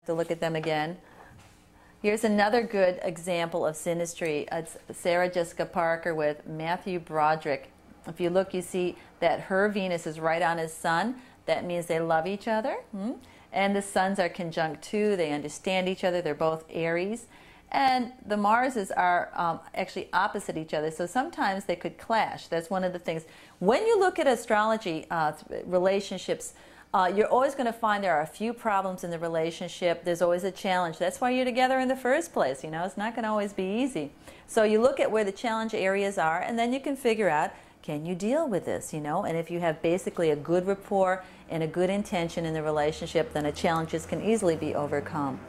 To look at them again. Here's another good example of synastry. It's Sarah Jessica Parker with Matthew Broderick. If you look, you see that her Venus is right on his sun. That means they love each other. And the suns are conjunct too. They understand each other. They're both Aries. And the Marses are actually opposite each other. So sometimes they could clash. That's one of the things. When you look at astrology, relationships, you're always going to find there are a few problems in the relationship. There's always a challenge. That's why you're together in the first place. You know, it's not going to always be easy. So you look at where the challenge areas are, and then you can figure out, can you deal with this, you know? And if you have basically a good rapport and a good intention in the relationship, then the challenges can easily be overcome.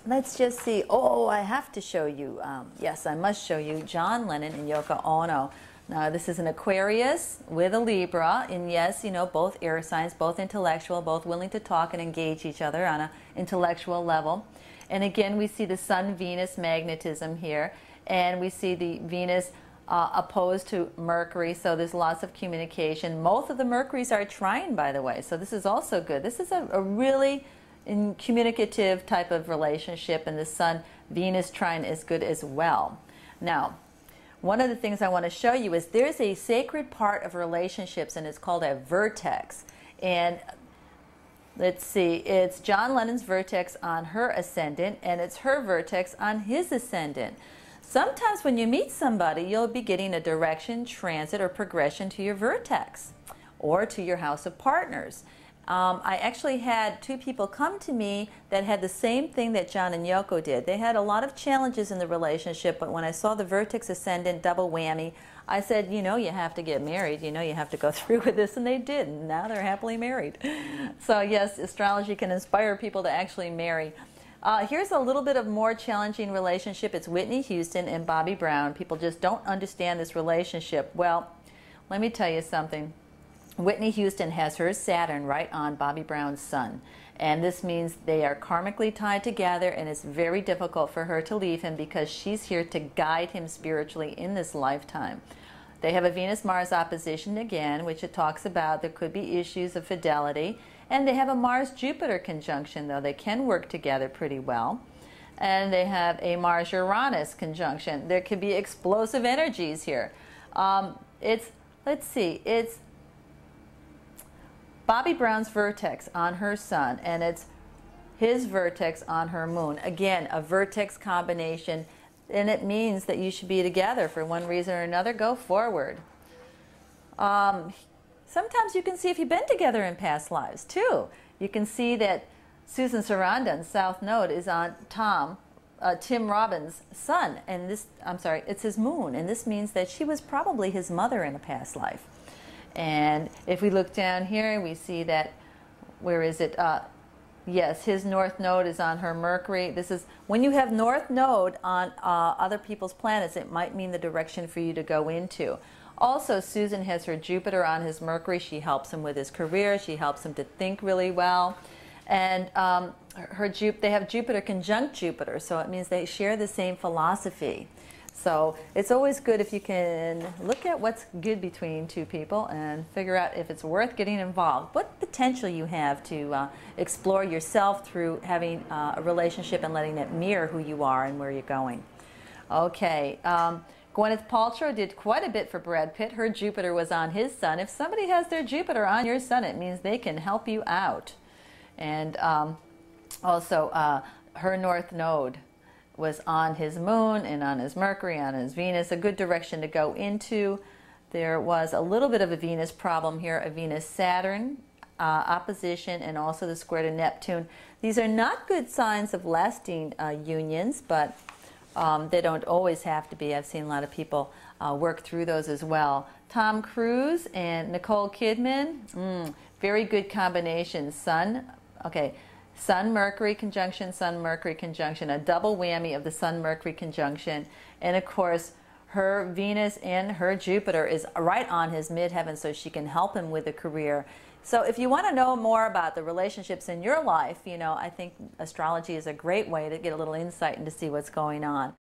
Let's just see. Oh, I have to show you. Yes, I must show you John Lennon and Yoko Ono. Now, this is an Aquarius with a Libra, and yes, you know, both air signs, both intellectual, both willing to talk and engage each other on an intellectual level. And again, we see the Sun-Venus magnetism here, and we see the Venus opposed to Mercury, so there's lots of communication. Both of the Mercuries are trine, by the way, so this is also good. This is a really communicative type of relationship, and the Sun-Venus trine is good as well. Now, one of the things I want to show you is there's a sacred part of relationships, and it's called a vertex. And let's see, it's John Lennon's vertex on her ascendant, and it's her vertex on his ascendant. Sometimes when you meet somebody, you'll be getting a direction, transit, or progression to your vertex or to your house of partners. I actually had two people come to me that had the same thing that John and Yoko did. They had a lot of challenges in the relationship, but when I saw the vertex ascendant double whammy, I said, you know, you have to get married. You know, you have to go through with this, and they did. And now they're happily married. So yes, astrology can inspire people to actually marry. Here's a little bit of more challenging relationship. It's Whitney Houston and Bobbie Brown. People just don't understand this relationship. Well, let me tell you something. Whitney Houston has her Saturn right on Bobbie Brown's sun, and this means they are karmically tied together, and it's very difficult for her to leave him because she's here to guide him spiritually in this lifetime. They have a Venus-Mars opposition again, which it talks about there could be issues of fidelity, and they have a Mars-Jupiter conjunction, though they can work together pretty well. And they have a Mars-Uranus conjunction. There could be explosive energies here. Let's see, it's Bobbie Brown's vertex on her sun, and it's his vertex on her moon. Again, a vertex combination, and it means that you should be together for one reason or another. Go forward. Sometimes you can see if you've been together in past lives, too. You can see that Susan Sarandon's South Node is on Tim Robbins' sun, and this, I'm sorry, it's his moon, and this means that she was probably his mother in a past life. And if we look down here, we see that, where is it? Yes, his North Node is on her Mercury. This is, when you have North Node on other people's planets, it might mean the direction for you to go into. Also, Susan has her Jupiter on his Mercury. She helps him with his career. She helps him to think really well. And they have Jupiter conjunct Jupiter, so it means they share the same philosophy. So it's always good if you can look at what's good between two people and figure out if it's worth getting involved, what potential you have to explore yourself through having a relationship and letting it mirror who you are and where you're going. Okay, Gwyneth Paltrow did quite a bit for Brad Pitt. Her Jupiter was on his sun. If somebody has their Jupiter on your sun, it means they can help you out. And also her North Node was on his moon and on his Mercury, on his Venus, a good direction to go into. There was a little bit of a Venus problem here, a Venus-Saturn opposition, and also the square to Neptune. These are not good signs of lasting unions, but they don't always have to be. I've seen a lot of people work through those as well. Tom Cruise and Nicole Kidman, very good combination. Sun-Mercury conjunction, Sun-Mercury conjunction, a double whammy of the Sun-Mercury conjunction. And of course, her Venus and her Jupiter is right on his midheaven, so she can help him with a career. So if you want to know more about the relationships in your life, you know, I think astrology is a great way to get a little insight and to see what's going on.